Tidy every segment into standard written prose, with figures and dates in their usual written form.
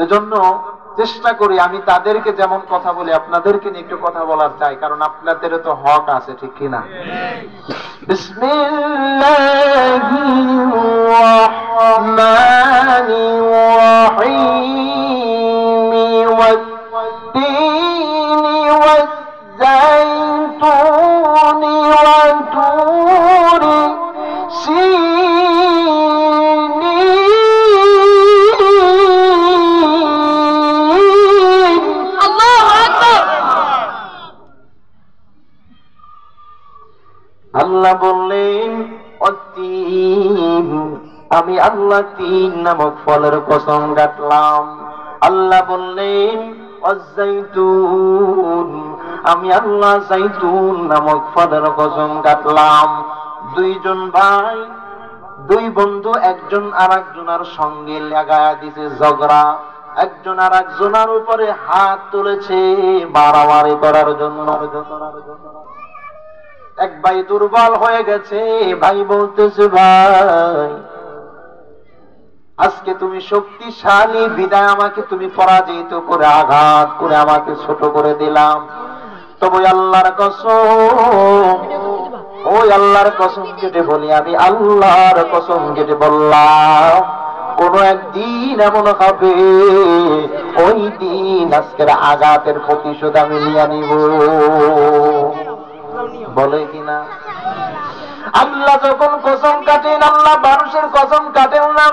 এজন্য চেষ্টা করি আমি তাদেরকে যেমন কথা বলি আপনাদেরকে নিয়ে একটু কথা বলার চাই, কারণ আপনাদেরও তো হক আছে, ঠিক কিনা? বিসমিল্লাহির রাহমানির রাহিম ওয়াত-তিনি ওয়াজ-জাইতুনি ওয়া-তুরি আল্লাহ বললেন আমি আল্লাহ তিন নামক ফলের কসম কাটলাম। আল্লাহ বললেন অজাইতুন আমি আল্লাহ জাইতুন নামক ফলের কসম কাটলাম। দুইজন ভাই দুই বন্ধু একজন আরেকজনের সঙ্গে লাগায়া দিছে ঝগড়া, একজন আরেকজনের উপরে হাত তুলেছে মারামারি করার জন্য। এক ভাই দুর্বল হয়ে গেছে, ভাই বলতেছে ভাই আজকে তুমি শক্তিশালী বিদায় আমাকে তুমি পরাজিত করে আঘাত করে আমাকে ছোট করে দিলাম, তবে আল্লাহর কসম ওই আল্লাহর কসম কেটে বলি আমি আল্লাহর কসম কেটে বললাম কোন একদিন এমন হবে ওই দিন আজকের আঘাতের প্রতিশোধ আমি নিয়ে নিব। বলে কিনা? আল্লাহ যখন কসম কাটেন আল্লাহ মানুষের কসম কাটেন না।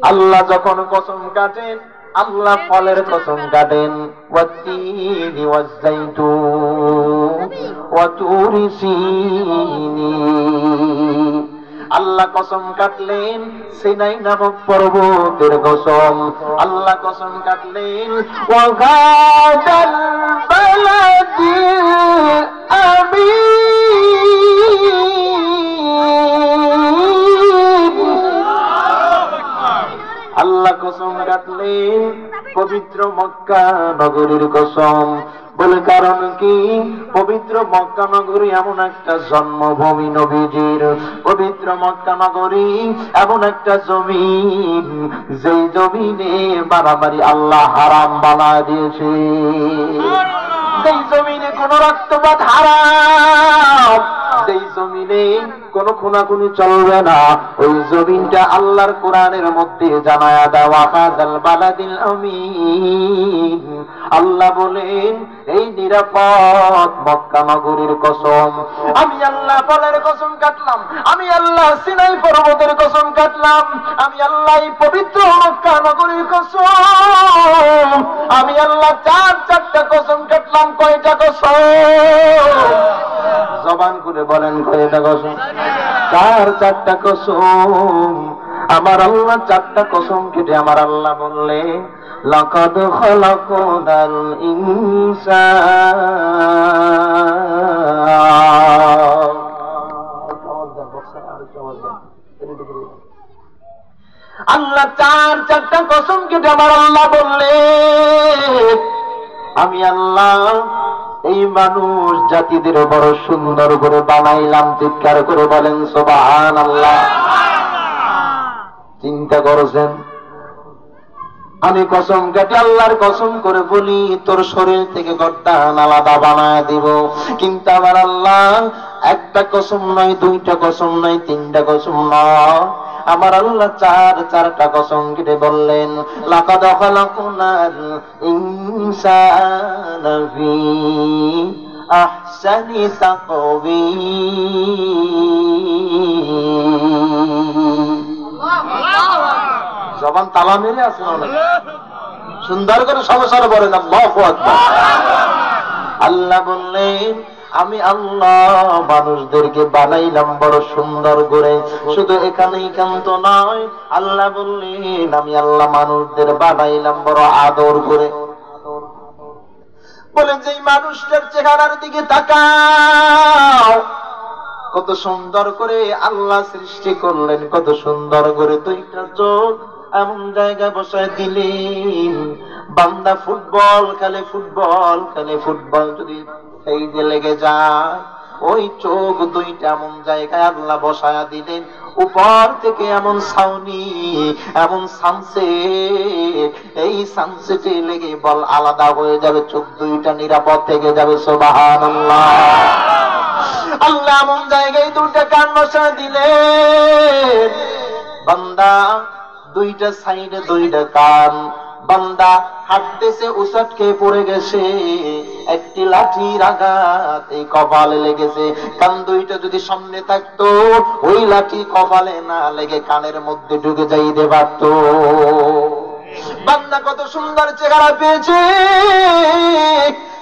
আল্লাহ যখন কসম কাটেন আল্লাহ ফলের কসম কাটেন। ওয়াত-তিনি ওয়াজ-জাইতুন ওয়া-তুরি সিনি আল্লাহ কসম কাটলেন সিনাই নামক পর্বতের কসম। আল্লাহ কসম কাটলেন ওয়াগাদাল বালাদিল আমিন আল্লাহ কসম কাটলেন পবিত্র মক্কা নগরীর কসম। বলে কারণ কি? পবিত্র মক্কা নগরী এমন একটা জন্মভূমি নবীজির, পবিত্র মক্কা নগরী এমন একটা জমিন যেই জমিনে মারামারি আল্লাহ হারাম বানায় দিয়েছে, যেই জমিনে কোন রক্তপাত হারাম, যেই জমিনে কোন খুনাখুনি চলবে না, ওই জমিনটা আল্লাহর কোরআনের মধ্যে জানায়া দেওয়া হাযাল বালাদিল আমিন। আল্লাহ বলেন এই নিরাপদ মক্কা নগরীর কসম আমি আল্লাহ ফলের কসম কাটলাম, আমি আল্লাহ সিনাই পর্বতের কসম কাটলাম, আমি আল্লাহ এই পবিত্র মক্কা নগরীর কসম আমি আল্লাহ চারটা কসম কাটলাম। কয়টা কসম? জবান করে বলেন কয়টা কসম? চারটা কসম। আমার আল্লাহ চারটা কসম কেটে আমার আল্লাহ বললে লাকাদ খালাকনাল ইনসান আল্লাহ চারটা কসম কেটে আমার আল্লাহ বললে আমি আল্লাহ এই মানুষ জাতিদের বড় সুন্দর করে বানাইলাম। চিৎকার করে বলেন সুবহানাল্লাহ। চিন্তা করছেন আমি কসম কাটি আল্লাহর কসম করে বলি তোর শরীর থেকে গর্দান আলাদা বানায় দিব, কিন্তু আমার আল্লাহ একটা কসম নয়, দুইটা কসম নয়, তিনটা কসম নয়, আমার আল্লাহ চারটা কসম কেটে বললেন লাকাদ খালাকনাল ইনসানা ফি আহসানি তাকওয়ীম। জবান তালা মেরে আছে অনেক সুন্দর করে সমস্যার বলেন আল্লাহু আকবার। আল্লাহ বললেন আমি আল্লাহ মানুষদেরকে বানাইলাম বড় সুন্দর করে। শুধু এখানেই ক্ষান্ত নয়, আল্লাহ বললেন আমি আল্লাহ মানুষদের বানাইলাম বড় আদর করে। বলে যে মানুষটার চেহারার দিকে তাকাও, কত সুন্দর করে আল্লাহ সৃষ্টি করলেন, কত সুন্দর করে দুইটা চোখ এমন জায়গায় বসায় দিলেন। বান্দা ফুটবল খেলে, ফুটবল খেলে, ফুটবল যদি এই যে লেগে যায় ওই চোখ দুইটা এমন জায়গায় আল্লাহ বসায়া দিলেন, উপর থেকে এমন ছাউনি, এমন সানসেট, এই সানসেটে লেগে বল আলাদা হয়ে যাবে, চোখ দুইটা নিরাপদ থেকে যাবে। সুবহানাল্লাহ। আল্লাহ এমন জায়গায় দুইটা কান বসায়া দিলেন, বান্দা দুইটা সাইডে দুইটা কান, বান্দা হাঁটতেছে উসাট খেয়ে পড়ে গেছে, একটি লাঠির আঘাত এই কপালে লেগেছে, কান দুইটা যদি সামনে থাকতো ওই লাঠি কপালে না লেগে কানের মধ্যে ঢুকে যাইতে পারত। বান্দা কত সুন্দর চেহারা পেয়েছে,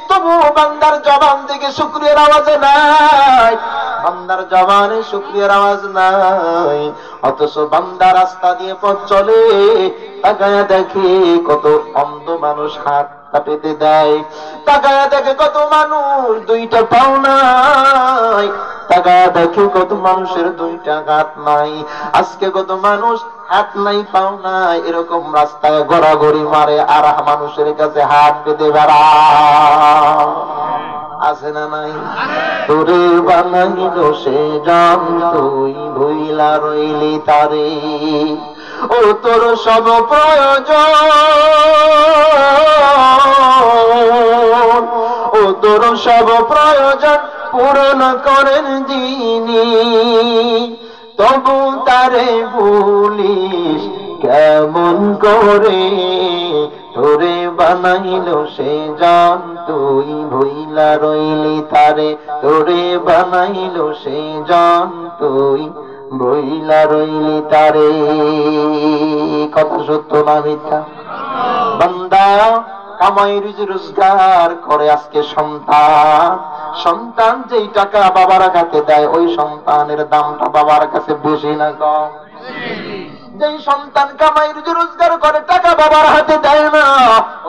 তবু বান্দার জবান থেকে শুকরিয়ার আওয়াজ নাই, বান্দার জবানে শুকরিয়ার আওয়াজ নাই। অথচ বান্দা রাস্তা দিয়ে পথ চলে, তাকায়া দেখে কত অন্ধ মানুষ হাত পেতে দেয়, তাকায়া দেখে কত মানুষ দুইটা পাও নাই, তাকায়া দেখে কত মানুষের দুইটা হাত নাই। আজকে কত মানুষ হাত নাই পাও নাই এরকম রাস্তায় গড়াগড়ি মারে, আর মানুষের কাছে হাত পেতে বেড়ায়, আছে না নাই? তোরে বানাইল সে জান, তুই ভুইলা রইলি তারে, ও তোর সব প্রয়োজন, ও তোর সব প্রয়োজন পূরণ করেন যিনি, তবু তারে ভুলিস কেমন করে, তোরে বানাইল সে জান, তুই ভুইলা রইলি তারে, তোরে বানাইল সে জান, তুই ভুইলা রইলি তারে। কত সত্য না মিথ্যা? বান্দা কামাই রুজি রোজগার করে, আজকে সন্তান, সন্তান যেই টাকা বাবার কাছে দেয় ওই সন্তানের দামটা বাবার কাছে বেশি না কম? যেই সন্তান কামাই রুজি রোজগার করে টাকা বাবার হাতে দেয় না,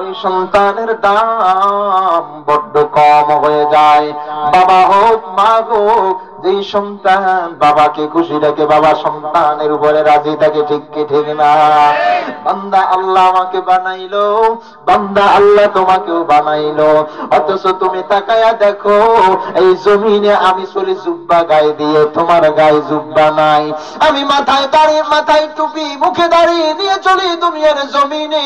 ওই সন্তানের দাম বড্ড কম হয়ে যায়। বাবা হোক মা হোক, যেই সন্তান বাবাকে খুশি রাখে, বাবা সন্তানের উপরে রাজি থাকে, ঠিক কি ঠিক না? বান্দা আল্লাহ আমাকে বানাইলো, বান্দা আল্লাহ তোমাকেও বানাইলো, অথচ তুমি তাকায়া দেখো এই জমিনে আমি চলি জুব্বা গায়ে দিয়ে, তোমার গায়ে জুব্বা নাই। আমি মাথায় দাঁড়িয়ে, মাথায় টুপি, মুখে দাঁড়িয়ে নিয়ে চলি দুনিয়ার জমিনে,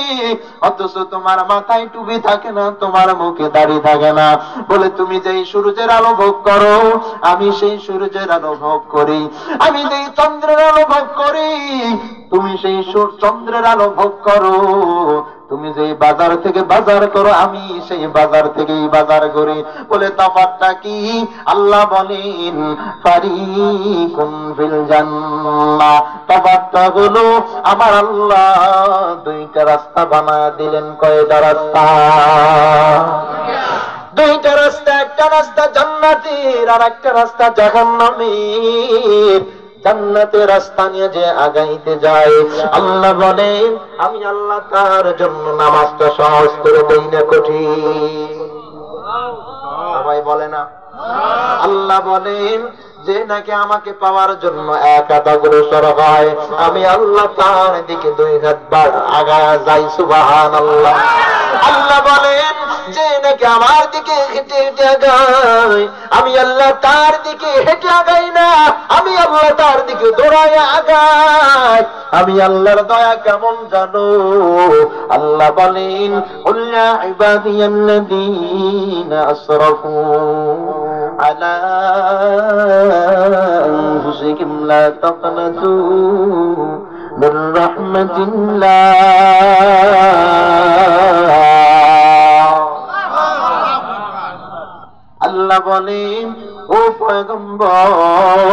অথচ তোমার মাথায় টুপি থাকে না, তোমার মুখে দাঁড়িয়ে থাকে না। বলে তুমি যেই সূর্যের আলো ভোগ করো, আমি সেই সূর্যের আলো ভোগ করি, আমি যেই চন্দ্রের আলো ভোগ করি, তুমি সেই চন্দ্রের আলো ভোগ করো, তুমি যে বাজার থেকে বাজার করো, আমি সেই বাজার থেকেই বাজার করি। বলে তফাৎটা কি? আল্লাহ বলেন ফারিকুন ফিল জান্নাহ, তফাৎটা হলো আমার আল্লাহ দুইটা রাস্তা বানায় দিলেন। কয়টা রাস্তা? দুইটা রাস্তা, একটা রাস্তা জান্নাতের আর একটা রাস্তা জাহান্নামের। জান্নাতের রাস্তা নিয়ে যে আগাইতে যায়, আল্লাহ বলেন আমি আল্লাহ তার জন্য নামাজটা সহজ করে দেই না কঠিন? সবাই বলে না? আল্লাহ বলেন যে নাকি আমাকে পাওয়ার জন্য এক হাত অগ্রসর হয়, আমি আল্লাহ তার দিকে দুই হাত আগায়া যাই। সুবহানাল্লাহ। আল্লাহ বলেন যে নাকি আমার দিকে হেঁটে হেঁটে আগায়, আমি আল্লাহ তার দিকে হেঁটে আগাই না, আমি আল্লাহ তার দিকে দৌড়ায় আগাই। আমি আল্লাহর দয়া কেমন জানো? আল্লাহ বলেন কুল্লা ইবাদিয়াল্লাযীনা আসরাফু আলা আনফুসিহিম লা তাকনাতু মির রাহমাতিল্লাহ। আল্লাহ বলেন ও পয়গম্বর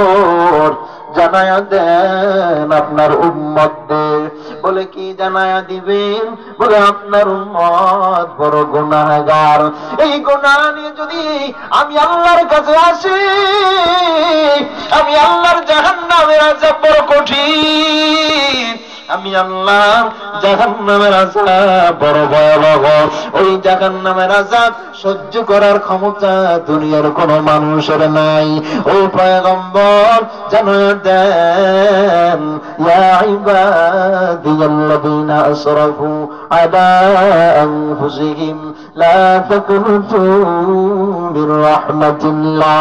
জানায়া দেন আপনার উম্মতদের। বলে কি জানায়া দিবেন? বলে আপনার উম্মত বড় গুনাহগার, এই গুনাহ নিয়ে যদি আমি আল্লাহর কাছে আসি, আমি আল্লাহর জাহান্নামের আযাব বড় কঠিন। আমি আল্লাহ জাহান্নামের আযাব বড় ভয়াবহ। ওই জাহান্নামের আযাব সহ্য করার ক্ষমতা দুনিয়ার কোনো মানুষের নাই। ও পয়গম্বর জানিয়ে দেন, ইয়া ইবাদিয়াল্লাযীনা আসরাফু আলা আনফুসিহিম লা তাকনুতু মির রাহমাতিল্লাহ।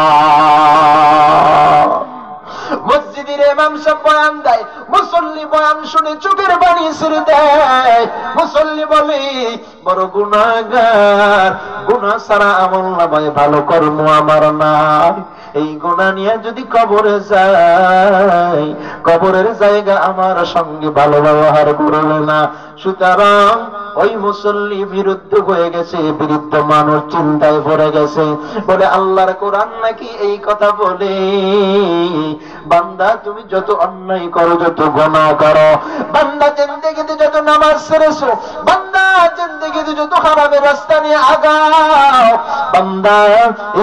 মসজিদের ইমাম সাহেব বয়ান দেয়, মুসল্লি বয়ান শুনে চোখের পানি ছেড়ে দেয়। মুসল্লি বলে, বড় গুনাহগার, গুনাহ ছাড়া আমল নামায় ভালো কর্ম আমার নাই। এই গুনাহ নিয়ে যদি কবরে যাই, কবরের জায়গা আমার সঙ্গে ভালো ব্যবহার করবে না। সুতরাং ওই মুসল্লি বিরুদ্ধ হয়ে গেছে, বিরুদ্ধ মানুষ চিন্তায় পড়ে গেছে। বলে আল্লাহর কোরআন নাকি এই কথা বলে, বান্দা তুমি যত অন্যায় করো, যত গুনাহ করো, বান্দা জিন্দেগিতে যত নামাজ ছেড়েছো, বান্দা জিন্দেগিতে যত হারামের রাস্তা নিয়ে আগাও, বান্দা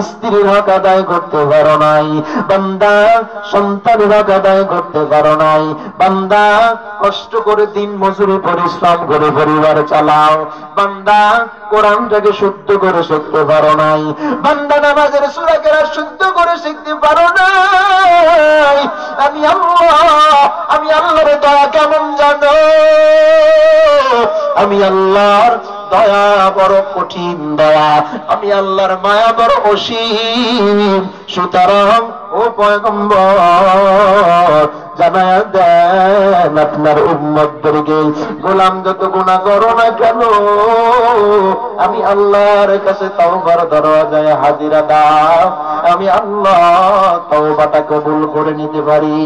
স্ত্রীর হক আদায় করতে পারো নাই, বান্দা সন্তানের হক আদায় করতে পারো নাই, বান্দা কষ্ট করে দিন মজুরি পরিশ্রম করে পরিবার চালাও, বান্দা কোরআনটাকে শুদ্ধ করে শিখতে পারো নাই, বান্দা নামাজের সূরা কেরাত শুদ্ধ করে শিখতে পারো নাই। আমি আল্লাহর দয়া কেমন জানো? আমি আল্লাহর দয়া বড় কঠিন দয়া, আমি আল্লাহর মায়া বড় অসীম। সুতরাং ও পয়গম্বর জানায়া দেন আপনার উম্মতদেরকে, গোলাম যত গুনাহ করো না কেন, আমি আল্লাহর কাছে তওবার দরজায় হাজিরা দাও, আমি আল্লাহ তওবাটা কবুল করে নিতে পারি।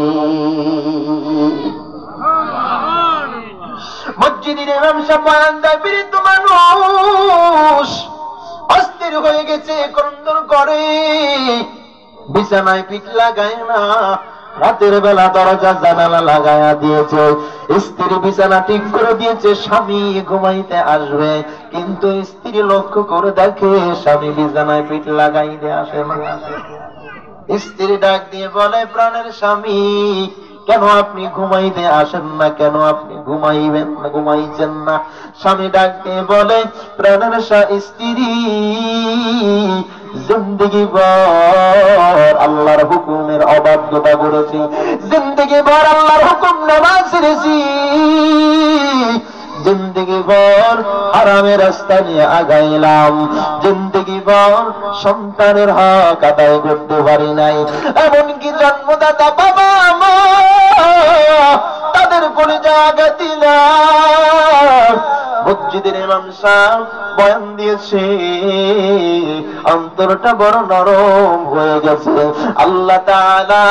মসজিদের ইমাম সাহেব বয়ান দেয়, বৃদ্ধ মানুষ অস্থির হয়ে গেছে, ক্রন্দন করে, বিছানায় পিঠ লাগায় না, রাতের বেলা দরজা জানালা লাগায়া দিয়েছে, স্ত্রী বিছানা ঠিক করে দিয়েছে, স্বামী ঘুমাইতে আসবে, কিন্তু স্ত্রী লক্ষ্য করে দেখে স্বামী বিছানায় পিঠ লাগাইতে আসে না। স্ত্রী ডাক দিয়ে বলে, প্রাণের স্বামী, কেন আপনি ঘুমাইতে আসেন না, কেন আপনি ঘুমাইবেন না, ঘুমাইছেন না? স্বামী ডাক দিয়ে বলে, প্রাণের স্ত্রী, জিন্দগি ভর আল্লাহর হুকুমের অবাধ্যতা করেছি, জিন্দগি ভর আল্লাহর হুকুম নামাজ ছেড়েছি, জিন্দগি ভর হারামের রাস্তা নিয়ে আগাইলাম, জিন্দগি ভর সন্তানের হক আদায় করতে পারি নাই, এমনকি জন্মদাতা বাবা মা তাদের কলিজা আঘাত দিলাম। মসজিদের ইমাম সাহেব বয়ান দিয়েছে, অন্তরটা বড় নরম হয়ে গেছে। আল্লাহ তাআলা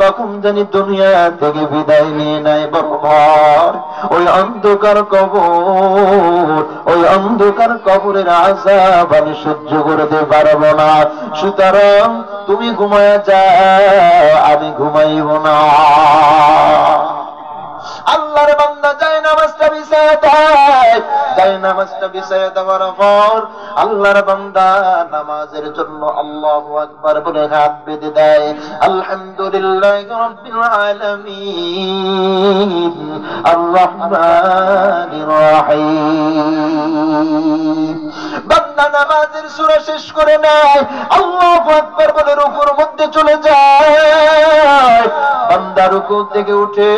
কখন জানি দুনিয়া থেকে বিদায় নিয়ে নেয়, বড় ভয়। ওই অন্ধকার কবর, ওই অন্ধকার কবরের আযাব আমি সহ্য করতে পারবো না। সুতরাং তুমি ঘুমায়া যাও, আমি ঘুমাইব না। আল্লাহর বান্দা যায় নামাজটা বিছায়া দেয়, যায় নামাজটা বিছায়া দেওয়ার পর আল্লাহর বান্দা নামাজের জন্য আল্লাহু আকবার বলে হাত বেঁধে দেয়, আলহামদুলিল্লাহি রাব্বিল আলামিন আর রহমানির রহিম। বান্দা নামাজের সূরা শেষ করে নেয়, আল্লাহু আকবার বলে রুকুর মধ্যে চলে যায়। বান্দা রুকু থেকে উঠে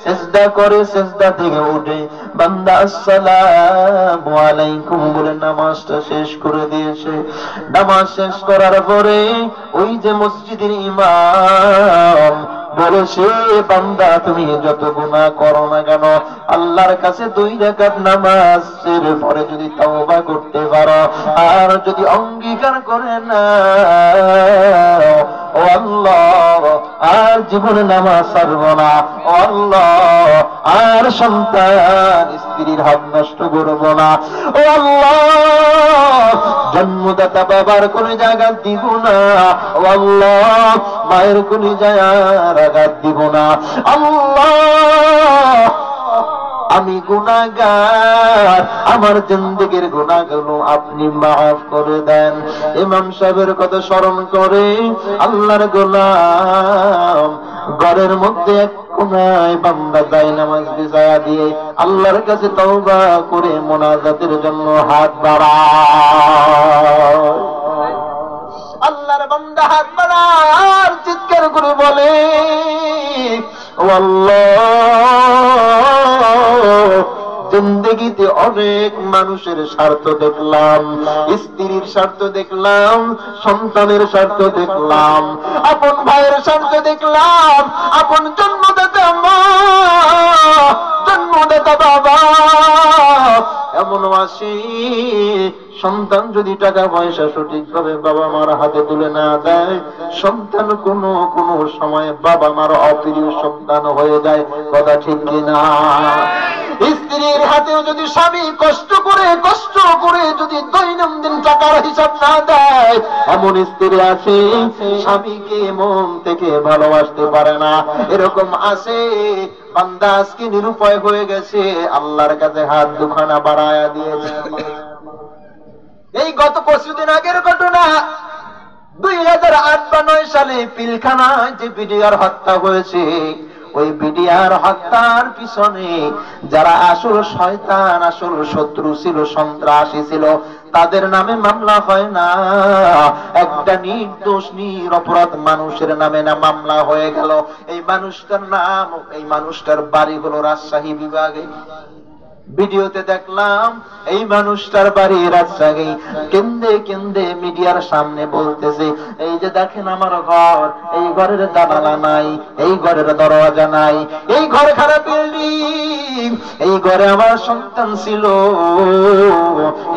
সিজদা করে, সিজদা থেকে উঠে বান্দা আসসালামু আলাইকুম বলে নামাজটা শেষ করে দিয়েছে। নামাজ শেষ করার পরে ওই যে মসজিদের ইমাম বলেছে, বান্দা তুমি যত গুনাহ করো না কেন, আল্লাহর কাছে 2 রাকাত নামাজের পরে যদি তওবা করতে পারো, আর যদি অঙ্গীকার করে না, ও আল্লাহ আর জীবনে নামাজ ছাড়ব না, ও আল্লাহ আর সন্তান স্ত্রীর হক নষ্ট করব না, ও আল্লাহ জন্মদাতা বাবার কোন জায়গা দিব না, ও আল্লাহ মায়ের কোন জায়গা আঘাত দিব না, আল্লাহ আমি গুনাহগার, আমার জিন্দেগীর গুনাহগুলো আপনি মাফ করে দেন। ইমাম সাহেবের কথা স্মরণ করে আল্লাহর গোলাম ঘরের মধ্যে এক কোনায় বান্দা যায় নামাজ বিছায়া দিয়ে আল্লাহর কাছে তওবা করে মুনাজাতের জন্য হাত বাড়ায়। আল্লাহর বান্দা হাত বাড়ার চিৎকার করে বলে, ও আল্লাহ, জিন্দেগিতে অনেক মানুষের স্বার্থ দেখলাম, স্ত্রীর স্বার্থ দেখলাম, সন্তানের স্বার্থ দেখলাম, আপন ভাইয়ের স্বার্থ দেখলাম, আপন জন্মদাতা মা, জন্মদাতা বাবা, এমন আসি সন্তান যদি টাকা পয়সা সঠিকভাবে বাবা মার হাতে তুলে না দেয়, সন্তান কোনো কোনো সময় বাবা মার অপ্রিয় সন্তান হয়ে যায়। কথা ঠিক কিনা? স্ত্রীর হাতেও যদি স্বামী কষ্ট করে যদি দৈনন্দিন টাকার হিসাব না দেয়, এমন স্ত্রী আছে স্বামীকে মন থেকে ভালোবাসতে পারে না, এরকম আছে। বান্দা আজকে নিরুপায় হয়ে গেছে, আল্লাহর কাছে হাত দুখানা বাড়ায়া দিয়েছে। এই গত কিছুদিন আগের ঘটনা, 2008 বা 9 সালে পিলখানায় যে বিডিআর হত্যা হয়েছে, ওই বিডিআর হত্যার পিছনে যারা আসল শয়তান, আসল শত্রু ছিল, সন্ত্রাসী ছিল, তাদের নামে মামলা হয় না। একটা নির্দোষ নিরপরাধ মানুষের নামে না মামলা হয়ে গেল। এই মানুষটার নাম, এই মানুষটার বাড়ি হলো রাজশাহী বিভাগে। ভিডিওতে দেখলাম এই মানুষটার বাড়ি রাজশাহী। কেন্দে কেন্দে মিডিয়ার সামনে বলতেছে, এই যে দেখেন আমার ঘর, এই ঘরের জানালা নাই, এই ঘরের দরজা নাই, এই ঘর খারাপ বিল্ডিং, এই ঘরে আমার সন্তান ছিল,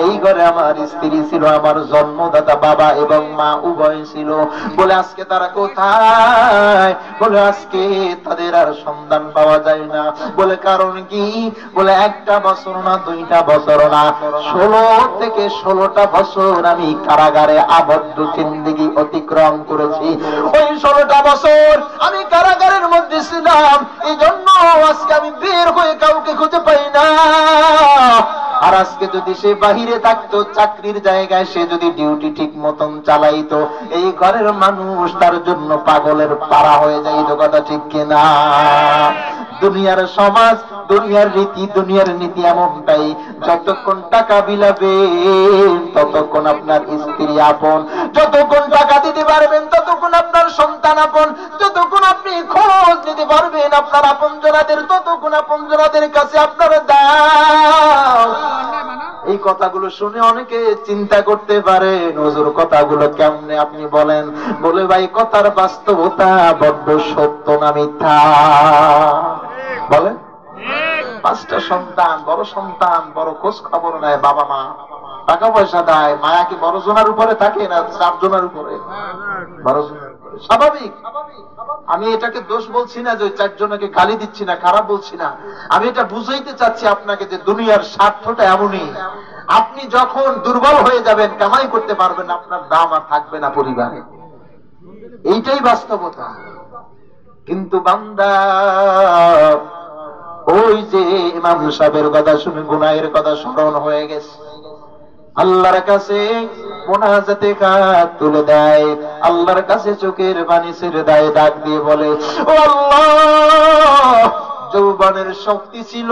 এই ঘরে আমার স্ত্রী ছিল, আমার জন্মদাতা বাবা এবং মা উভয় ছিল। বলে আজকে তারা কোথায়? বলে আজকে তাদের আর সন্ধান পাওয়া যায় না। বলে কারণ কি? বলে একটা বছর না, 2টা বছর না, 16 থেকে 16টা বছর আমি কারাগারে আবদ্ধ জিন্দেগি অতিক্রম করেছি। ওই 16টা বছর আমি কারাগারের মধ্যে ছিলাম, এই জন্য আজকে আমি বের হয়ে কাউকে খুঁজে পাই না। আর আজকে যদি সে বাহিরে থাকতো, চাকরির জায়গায় সে যদি ডিউটি ঠিক মতন চালাইতো, এই ঘরের মানুষ তার জন্য পাগলের পাড়া হয়ে যাইতো। কথা ঠিক কিনা? দুনিয়ার সমাজ, দুনিয়ার রীতি, দুনিয়ার নীতি এমনটাই, যতক্ষণ টাকা বিলাবেন ততক্ষণ আপনার স্ত্রী আপন, যতক্ষণ টাকা দিতে পারবেন ততক্ষণ আপনার সন্তান আপন, যতক্ষণ আপনি খোঁজ নিতে পারবেন আপনার আপনজনাদের, ততক্ষণ আপনজনাদের কাছে আপনার দাও। এই কথাগুলো শুনে অনেকে চিন্তা করতে পারে, হুজুর কথাগুলো কেমনে আপনি বলেন? বলে ভাই, কথার বাস্তবতা বড্ড সত্য না মিথ্যা? বলেন। 5টা সন্তান, বড় সন্তান, বড় খোঁজ খবর নেয় বাবা মা, টাকা পয়সা দেয়, মায়া কি বড় জনের উপরে থাকে না 4 জনের উপরে? বড় জনের উপরে। স্বাভাবিক। আমি এটাকে দোষ বলছি না, যে 4 জনকে গালি দিচ্ছি না, খারাপ বলছি না। আমি এটা বুঝাইতে চাচ্ছি আপনাকে যে দুনিয়ার স্বার্থটা এমনই, আপনি যখন দুর্বল হয়ে যাবেন, কামাই করতে পারবেন, আপনার দাম আর থাকবে না পরিবারে। এইটাই বাস্তবতা। কিন্তু বান্দা ওই যে ইমাম সাহেবের কথা শুনে গুনাহের কথা স্মরণ হয়ে গেছে, আল্লাহর কাছে মুনাজাতে হাত তুলে দেয়, আল্লাহর কাছে চোখের পানি ছেড়ে দেয়, ডাক দিয়ে বলে, ও আল্লাহ, যৌবনের শক্তি ছিল,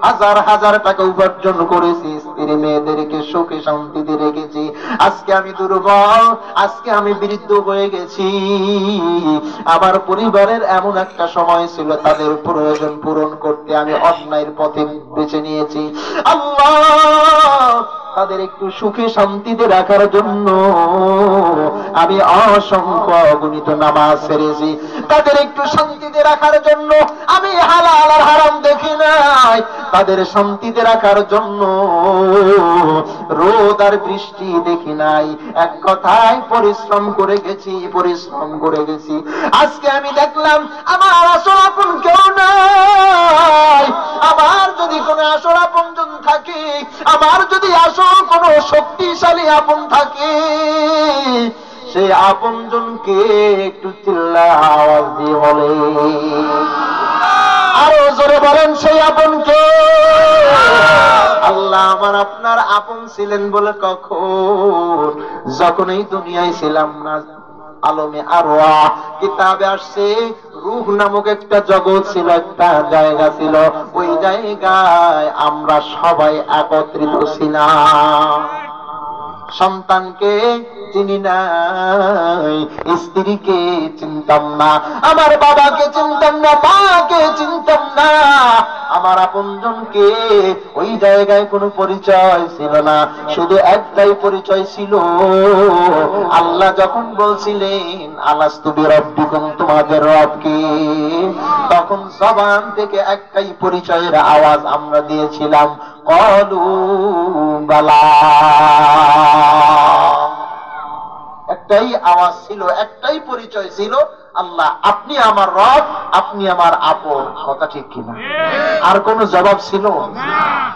হাজার হাজার টাকা উপার্জন করেছি, স্ত্রী মেয়েদেরকে সুখে শান্তিতে রেখেছি, আজকে আমি দুর্বল, আজকে আমি বৃদ্ধ হয়ে গেছি। আমার পরিবারের এমন একটা সময় ছিল, তাদের প্রয়োজন পূরণ করতে আমি অন্যায়ের পথে বেছে নিয়েছি। আল্লাহ, তাদের একটু সুখে শান্তিতে রাখার জন্য আমি অসংখ্য অগণিত নামাজ ছেড়েছি, তাদের একটু শান্তিতে রাখার জন্য আমি হালাল আর হারাম দেখি নাই, তাদের শান্তিতে রাখার জন্য রোদ আর বৃষ্টি দেখি নাই। এক কথায় পরিশ্রম করে গেছি, পরিশ্রম করে গেছি। আজকে আমি দেখলাম আমার আসল আপন কেউ নাই। আমার যদি কোনো আসল আপনজন থাকে, আমার যদি আসল কোন শক্তিশালী আপন থাকে, সেই আপনজনকে একটু চিল্লায় আওয়াজ দিয়ে বলে, আরো জোরে বলেন, সেই আপনকে। আল্লাহ আমার আপনার আপন ছিলেন বলে কখন? যখন এই দুনিয়ায় ছিলাম না, আলমে আরওয়াহ কিতাবে আসছে রূহ নামক একটা জগৎ ছিল, একটা জায়গা ছিল, ওই জায়গায় আমরা সবাই একত্রিত ছিলাম। সন্তানকে চিনি নাই, স্ত্রীকে চিনতাম না, আমার বাবাকে চিনতাম না, মাকে চিনতাম না, আমার আপনজনকে ওই জায়গায় কোনো পরিচয় ছিল না। শুধু একটাই পরিচয় ছিল, আল্লাহ যখন বলছিলেন আলাস্তু বিরাব্বিকুম, তোমাদের রব কে, তখন জবান থেকে একটাই পরিচয়ের আওয়াজ আমরা দিয়েছিলাম, ক্বালু বালা। একটাই আওয়াজ ছিল, একটাই পরিচয় ছিল, আল্লাহ আপনি আমার রব, আপনি আমার আপন। কথা ঠিক কিনা? আর কোন জবাব ছিল?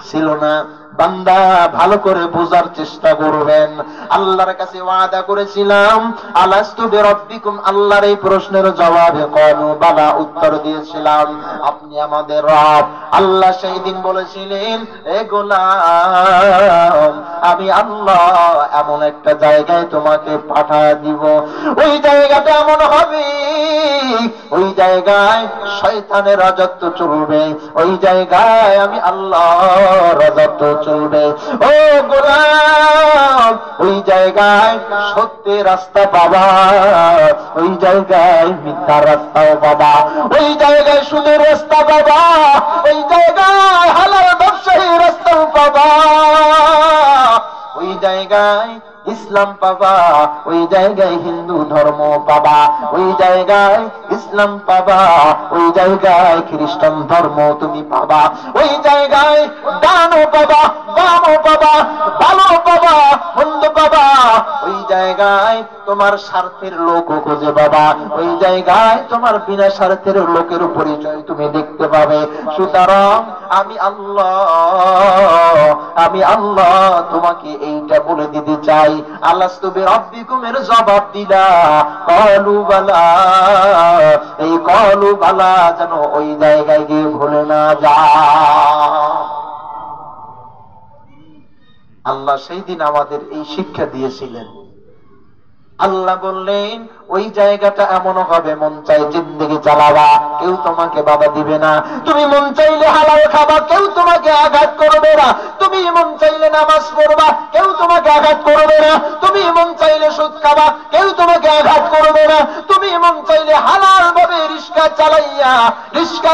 ছিল না। বান্দা ভালো করে বোঝার চেষ্টা করবেন। আল্লাহর কাছে ওয়াদা করেছিলাম আলাস্তু বিরাব্বিকুম, আল্লাহর এই প্রশ্নের জবাবে ক্বালু বালা উত্তর দিয়েছিলাম আপনি আমাদের রব। আল্লাহ সেই দিন বলেছিলেন এ গোলাম, আমি আল্লাহ এমন একটা জায়গায় তোমাকে পাঠিয়ে দিব, ওই জায়গাটা এমন হবে, ওই জায়গায় শয়তানের রাজত্ব চলবে, ওই জায়গায় আমি আল্লাহ রাজত্ব চলবে। ও গোলাম, ওই জায়গায় সত্যের রাস্তা পাবা, ওই জায়গায় মিথ্যার রাস্তাও পাবা, ওই জায়গায় সুদের রাস্তা পাবা, ওই জায়গায় হালাল ব্যবসায়ী রাস্তাও পাবা, ওই জায়গায় ইসলাম পাবা, ওই জায়গায় হিন্দু ধর্ম পাবা, ওই জায়গায় ইসলাম পাবা, ওই জায়গায় খ্রিস্টান ধর্ম তুমি পাবা, ওই জায়গায় ডানও পাবা, বামও পাবা, ভালো পাবা, মন্দ পাবা, ওই জায়গায় তোমার স্বার্থের লোকও খুঁজে পাবা, ওই জায়গায় তোমার বিনা স্বার্থের লোকের পরিচয় তুমি দেখতে পাবে। সুতরাং আমি আল্লাহ তোমাকে এইটা বলে দিতে চাই, আলাস্তু বিরাব্বিকুম এর জবাব দিলা ক্বালু বালা, এই ক্বালু বালা যেন ওই জায়গায় গিয়ে ভুলে না যায়। আল্লাহ সেই দিন আমাদের এই শিক্ষা দিয়েছিলেন। আল্লাহ বললেন ওই জায়গাটা এমন হবে, মন চাই জিন্দেগি চালাবা, কেউ তোমাকে বাধা দিবে না, তুমি মন চাইলে হালাল খাবা, কেউ তোমাকে আঘাত করবে না, তুমি মন চাইলে নামাজ পড়বা, কেউ তোমাকে আঘাত করবে না, তুমি মন চাইলে সুদ খাবা, কেউ তোমাকে আঘাত করবে না, তুমি মন চাইলে হালাল ভাবে রিক্সা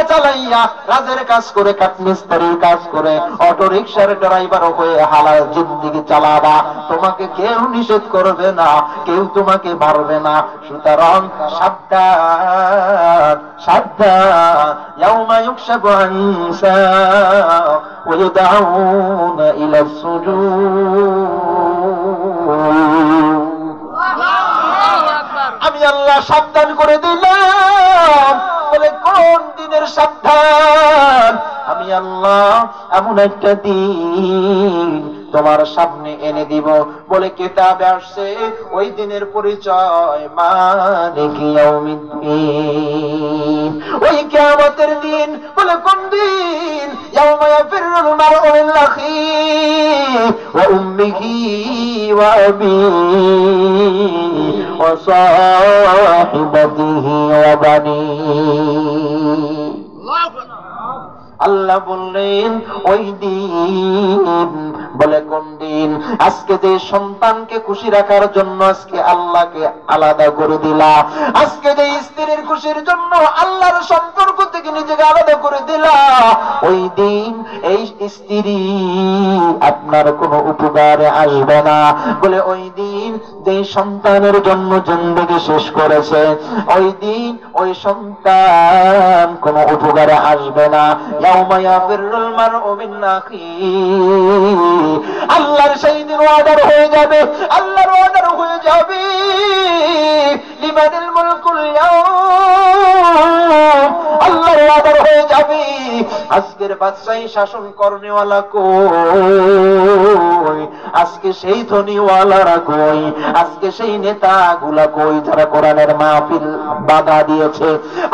চালাইয়া রাজের কাজ করে, কাঠমিস্ত্রির কাজ করে, অটো রিক্সার ড্রাইভার হয়ে হালাল জিন্দেগি চালাবা, তোমাকে কেউ নিষেধ করবে না, কেউ তোমাকে মারবে না। সুতরাং সাবধান সাবধান, ইয়াউমা ইউকশাফু আন সাক ওয়া ইউদআউনা ইলা সুজুদ। আমি আল্লাহ সাবধান করে দিলাম। বলে কোন দিনের সাবধান? আমি আল্লাহ এমন একটা দিন তোমার সামনে এনে দিব, বলে কিতাবে আসছে ওই দিনের পরিচয় মালিকি ইয়াউমিদ্দিন, ওই কিয়ামতের দিন। বলে কোন দিন? ইয়াউমা ইয়াফিরুল মারউ মিন আখিহি ওয়া উম্মিহি ওয়া আবিহি ওয়া সাহিবাতিহি ওয়া বানিহি। আল্লাহ বললেন ওই দিন। বলে কোন দিন? আজকে যে সন্তানকে খুশি রাখার জন্য আজকে আল্লাহকে আলাদা করে দিলা, আজকে যে স্ত্রীর খুশির জন্য আল্লাহর সম্পর্ক থেকে নিজেকে আলাদা করে দিলা, ওই দিন এই স্ত্রী আপনার কোনো উপকারে আসবে না। বলে ওই দিন যে সন্তানের জন্য জিন্দেগি শেষ করেছে, ওই দিন ওই সন্তান কোনো উপকারে আসবে না। ইয়াউমা ইয়াফিরুল মারউ মিন আখিহি, আল্লাহর সেই দিন ওয়াদা হয়ে যাবে, আল্লাহর ওয়াদা হয়ে যাবে। লিমানিল মুলকুল ইয়াউম, আল্লাহর ওয়াদার হয়ে যাবে। আজকের বাদশাহী শাসন করনেওয়ালা কই? আজকে সেই ধনীওয়ালারা কই? আজকে সেই নেতাগুলা কই যারা কোরআনের মাহফিল বাধা দিয়েছে?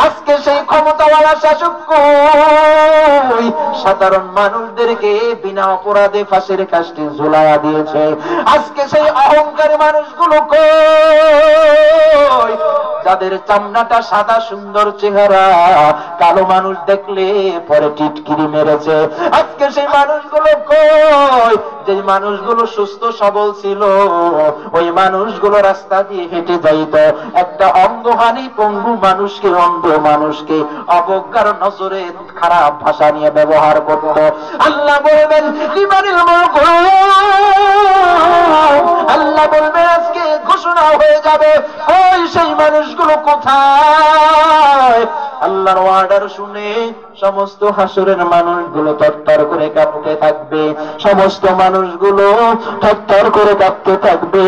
আজকে সেই ক্ষমতাওয়ালা শাসক কই সাধারণ মানুষদেরকে বিনা অপরাধে ফাঁসির কাস্টে ঝুলাইয়া দিয়েছে? আজকে সেই অহংকারী মানুষগুলো কই যাদের চামড়াটা সাদা সুন্দর চেহারা, কালো মানুষ দেখলে পরে টিটকিরি মেরেছে? আজকে সেই মানুষগুলো কই যে মানুষগুলো সুস্থ সবল ছিল, ওই মানুষগুলো রাস্তা দিয়ে হেঁটে যাইত, একটা অঙ্গহানি পঙ্গু মানুষকে, অন্ধ মানুষকে অবজ্ঞার নজরে খারাপ ভাষা নিয়ে ব্যবহার করত। আল্লাহ বলবেন লিমানিল মুলক, আল্লাহ বলবেন আজকে ঘোষণা হয়ে যাবে ওই সেই মানুষগুলো কোথায়? আল্লাহর ওয়ার্ডার শুনে সমস্ত হাসরের মানুষগুলো তরতর করে কাঁপতে থাকবে, সমস্ত মানুষগুলো তরতর করে কাঁপতে থাকবে।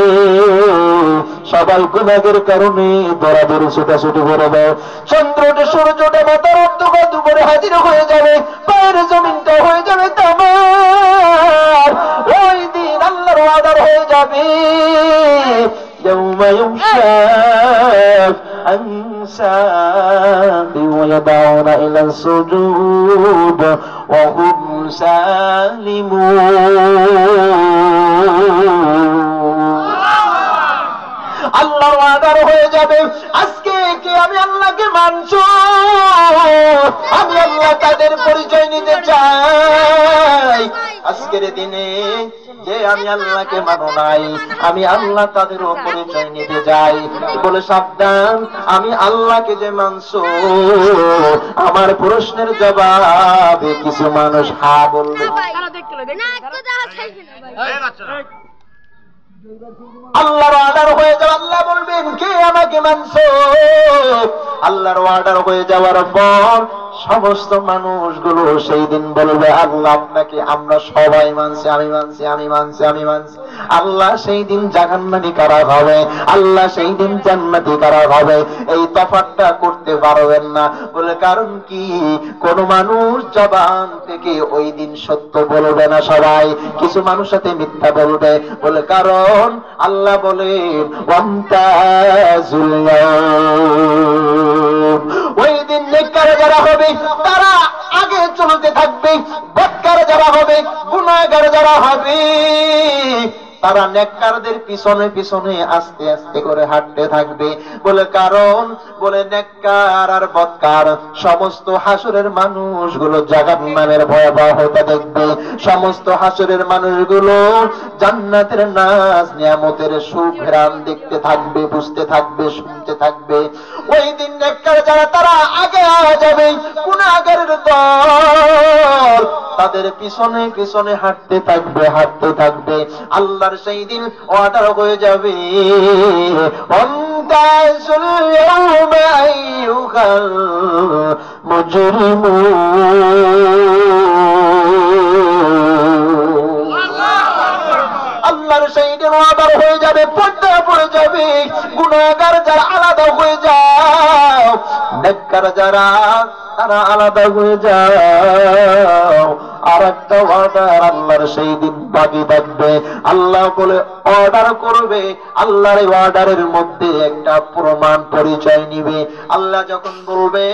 সবাই গুনাহের কারণে দরাদরি ছুটাছুটি করবে। চন্দ্রটা সূর্যটা মাথার অন্ধকার দুপুরে হাজির হয়ে যাবে, পায়ের জমিনটা হয়ে যাবে তামার। ওই দিন আল্লাহর ওয়াদার হয়ে যাবে يوم يكشف عن ساق ويدعون إلى السجود وهم سالمون। আল্লাহর ওয়াদার হয়ে যাবে আজকে কে আমি আল্লাহকে মানছো, আমি আল্লাহ তাদের পরিচয় নিতে চাই। আজকের দিনে যে আমি আল্লাহকে মানো নাই, আমি আল্লাহ তাদেরও পরিচয় নিতে যাই। বলে সাবধান, আমি আল্লাহকে যে মানছো, আমার প্রশ্নের জবাবে কিছু মানুষ হা বলবে। আল্লাহর অর্ডার হয়ে যাবে, আল্লাহ বলবেন কে আমাকে মানছো? আল্লাহর অর্ডার হয়ে যাওয়ার পর সমস্ত মানুষগুলো সেই দিন বলবে আল্লাহ আপনাকে আমরা সবাই মানছি, আমি মানছি, আমি মানছি, আমি মানছি। আল্লাহ সেই দিন জাহান্নামী কারা হবে, আল্লাহ সেই দিন জান্নাতি কারা হবে, এই তফাৎটা করতে পারবেন না। বলে কারণ কি? কোন মানুষ জবান থেকে ওই দিন সত্য বলবে না, সবাই কিছু মানুষ সাথে মিথ্যা বলবে। বলে কারণ আল্লাহ বলেন ওয়ামতাজুল ইয়াওম, ওই দিন নেককার যারা হবে তারা আগে চলতে থাকবে, বদকার যারা হবে, গুনাহগার যারা হবে তারা নেককারদের পিছনে পিছনে আস্তে আস্তে করে হাঁটতে থাকবে। বলে কারণ বলে নেককার আর বদকার সমস্ত হাসরের মানুষগুলো জাহান্নামের ভয়াবহতা দেখবে, সমস্ত হাসরের মানুষগুলো জান্নাতের নাজ নিয়ামতের সুঘ্রাণ দেখতে থাকবে, বুঝতে থাকবে, শুনতে থাকবে। ওই দিন নেককার যারা তারা আগে যাবে, গুনাহগারের দল তাদের পিছনে পিছনে হাঁটতে থাকবে, হাঁটতে থাকবে। আল্লাহর সেই দিন অর্ডার হয়ে যাবে ওয়ান্তাজুল ইয়াওমা আইয়ুহাল মুজরিমুন। আল্লাহর সেই দিন অর্ডার হয়ে যাবে, পর্দা পড়ে যাবে, গুনাহগার যারা আলাদা হয়ে যাও, নেককার যারা তারা আলাদা হয়ে যাও। আর একটা অর্ডার আল্লাহর সেই দিন বাকি থাকবে। আল্লাহ বলে অর্ডার করবে, আল্লাহর এই অর্ডারের মধ্যে একটা প্রমাণ পরিচয় নিবে। আল্লাহ যখন বলবে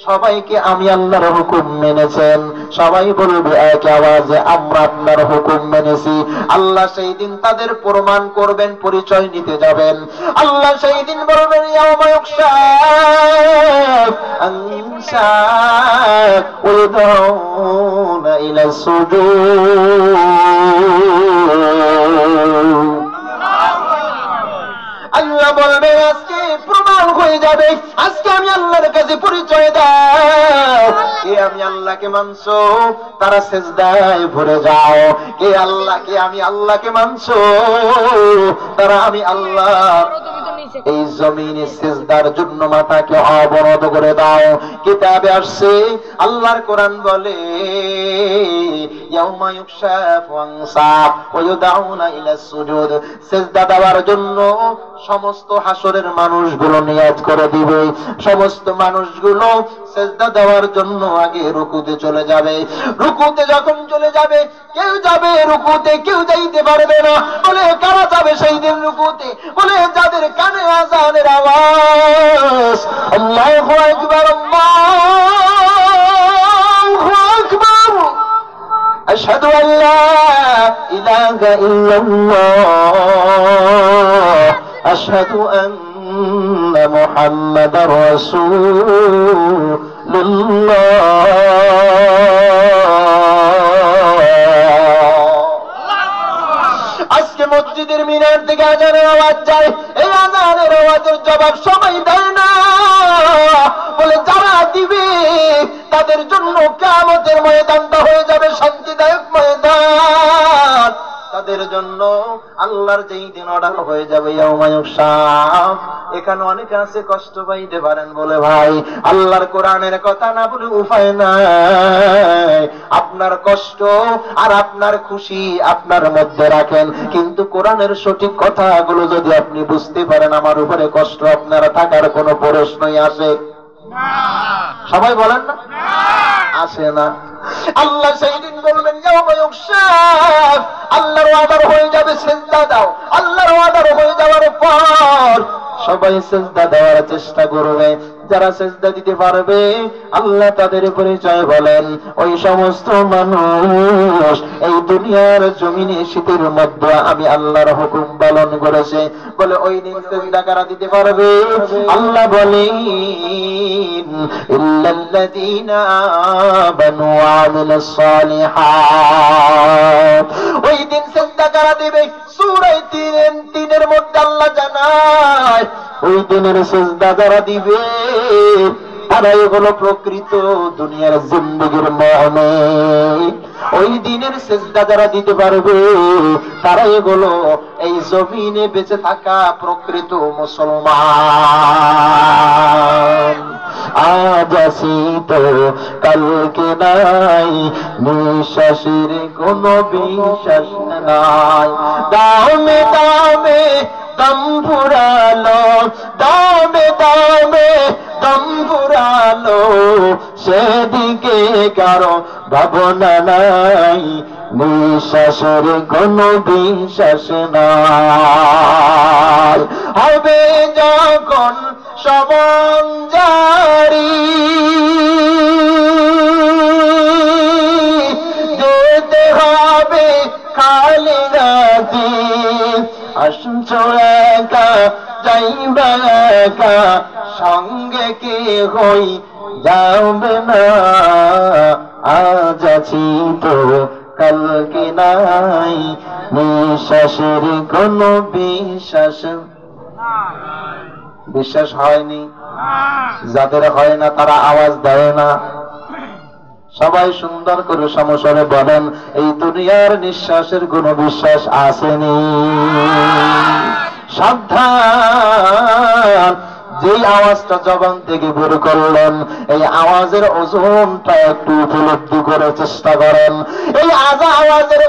সবাইকে আমি আল্লাহর হুকুম মেনেছেন, সবাই বলবে এক আওয়াজে আমরা আপনার হুকুম মেনেছি। আল্লাহ সেই দিন তাদের প্রমাণ করবেন, পরিচয় নিতে যাবেন। আল্লাহ সেই দিন বলবেন ইয়াওমা ইউকশাফ আন সাক ওয়ায়ুদউনা ইলা সুজুদ। আল্লাহ বলবে আজকে প্রমাণ হয়ে যাবে, আজকে আমি আল্লাহর কাছে পরিচয় দাও। কে আমি আল্লাহকে মানছো তারা সিজদায় ভরে যাও, কে আল্লাহকে আমি আল্লাহকে মানছো তারা আমি আল্লাহ এই জমিনে সিজদার জন্য মাথাকে অবনত করে দাও। কিতাবে আসছে, আল্লাহর কোরআন বলে ইয়াউমা ইউকশাফু আন সাক ওয়া ইউদাউনা ইলা সুজুদ, সিজদা দেওয়ার জন্য সমস্ত হাসরের মানুষগুলো নিয়াত করে দিবে। সমস্ত মানুষগুলো সিজদা দেওয়ার জন্য আগে রুকুতে চলে যাবে। রুকুতে যখন চলে যাবে, কেউ যাবে রুকুতে, কেউ যাইতে পারবে না। বলে কারা যাবে সেই দিন রুকুতে? বলে যাদের কানে আযানের আওয়াজ। আল্লাহু আকবার, আল্লাহু আকবার, আশহাদু আল্লা ইলাহা ইল্লাল্লাহ, আশহাদু আন্না মুহাম্মাদার রাসূলুল্লাহ। আজকে মসজিদের মিনার থেকে আযানের আওয়াজ যায়, এই আযানের আওয়াজের জবাব সবাই দেয় না। বলে যারা দিবে তাদের জন্য কিয়ামতের ময়দানটা হয়ে যাবে শান্তিদায়ক ময়দান। তাদের জন্য আল্লাহর যেই দিন অর্ডার হয়ে যাবে ইয়াউমা ইউকশাফ। এখানে অনেকে আছে কষ্ট পাইতে পারেন, বলে ভাই আল্লাহর কোরআনের কথা না বলে উপায় নাই। আপনার কষ্ট আর আপনার খুশি আপনার মধ্যে রাখেন, কিন্তু কোরআনের সঠিক কথাগুলো যদি আপনি বুঝতে পারেন, আমার উপরে কষ্ট আপনার থাকার কোনো প্রশ্নই আসে না। সবাই বলেন না, আসে না। আল্লাহ সেই দিন বলবেন ইয়াউমা ইউকশাফ, আল্লাহর অর্ডার হয়ে যাবে সিজদা দাও। আল্লাহর অর্ডার হয়ে যাওয়ার পর সবাই সিজদা দেওয়ার চেষ্টা করবে। যারা সিজদা দিতে পারবে আল্লাহ তাদের পরিচয় বলেন, ওই সমস্ত মানুষ এই দুনিয়ার জমিনে শীতের মধ্যে আমি আল্লাহর হুকুম পালন করেছে। বলে ওই দিন সিজদা কারা দিতে পারবে? আল্লাহ বলেন ইল্লাল্লাযীনা আমানু ওয়া আমিলুস সালিহাত। ওই দিন সিজদা কারা দিবে? সূরা ৩-এর মধ্যে আল্লাহ জানায় ওই দিনের সিজদা যারা দিবে তারাই হলো প্রকৃত দুনিয়ার জিন্দেগির মুমিন। ওই দিনের সিজদা যারা দিতে পারবে তারাই হলো এই জমিনে বেঁচে থাকা প্রকৃত মুসলমান। আজ আছি তো কালকে নাই, নিঃশ্বাসের কোনো বিশ্বাস নাই। দামে দামে দম ফুরালো, দামে দামে দম ফুরালো, সেদিকে কারো ভাবনা নাই, নিঃশ্বাসের কোনো বিশ্বাস নাই। হবে যখন সমান জারি, যেতে হবে খালি রাজি। আসছো একা যাইবা একা, সঙ্গে কি হই যাবে না। আজ আছি তো কালকে নাই, নিঃশ্বাসের কোনো বিশ্বাস বিশ্বাস হয়নি। যাদের হয় না তারা আওয়াজ দেয় না। সবাই সুন্দর করে সমস্বরে বলেন, এই দুনিয়ার নিঃশ্বাসের কোনো বিশ্বাস আসেনি। সাবধান, যেই আওয়াজটা জবান থেকে বের করলেন এই আওয়াজের ওজনটা একটু উপলব্ধি করে চেষ্টা করেন। এই আওয়াজের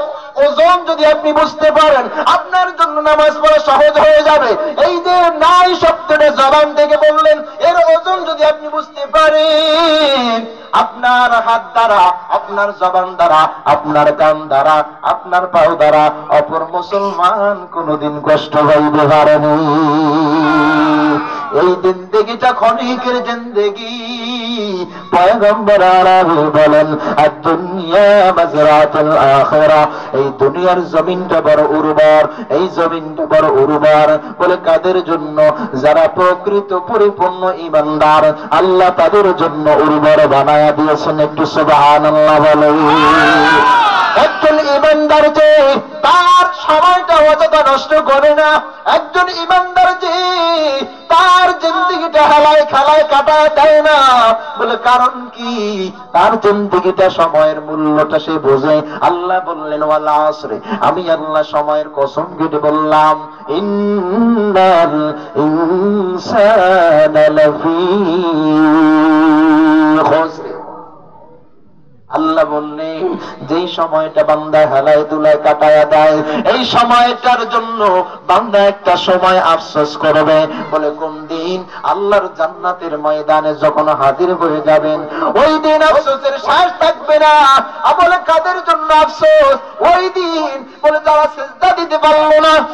ওজন যদি আপনি বুঝতে পারেন, আপনার জন্য নামাজ পড়া সহজ হয়ে যাবে। এই যে নাই শব্দটা জবান থেকে বললেন, এর ওজন যদি আপনি বুঝতে পারেন, আপনার হাত দ্বারা, আপনার জবান দ্বারা, আপনার কান দ্বারা, আপনার পাও দ্বারা অপর মুসলমান কোনদিন কষ্ট পাইতে পারেনি। এই জিন্দেগিটা ক্ষণিকের জিন্দেগি। পয়গম্বর আরবি বলেন, আদ-দুনিয়া মাযরাতুল আখিরাহ, এই দুনিয়ার জমিনটা বড় উর্বর, এই জমিনটা বড় উর্বর। বলে কাদের জন্য? যারা প্রকৃত পরিপূর্ণ ঈমানদার, আল্লাহ তাদের জন্য উর্বর বানায়া দিয়েছেন। একটু সুবহানাল্লাহ বলেন। একজন ঈমানদার যে তার সময়টা অযথা নষ্ট করে না, একজন ঈমানদার যে তার জিন্দেগিটা হালায় খালায় কাটায় দেয় না। বলে কারণ কি? তার জিন্দেগিটা সময়ের মূল্যটা সে বোঝে। আল্লাহ বললেন ওয়াল আসরে, আমি আল্লাহ সময়ের কসম কেটে বললাম, ইন্নাল ইনসানা লাফী খুসর। আল্লাহ বললেন যেই সময়টা বান্দা হেলায় দুলায় কাটায়া দেয়, এই সময়টার জন্য বান্দা একটা সময় আফসোস করবে। বলে কোন দিন? আল্লাহর জান্নাতের ময়দানে যখন হাজির হয়ে যাবেন, ওই দিন আফসোসের শেষ থাকবে না। বলে কাদের জন্য আফসোস ওই দিন? বলে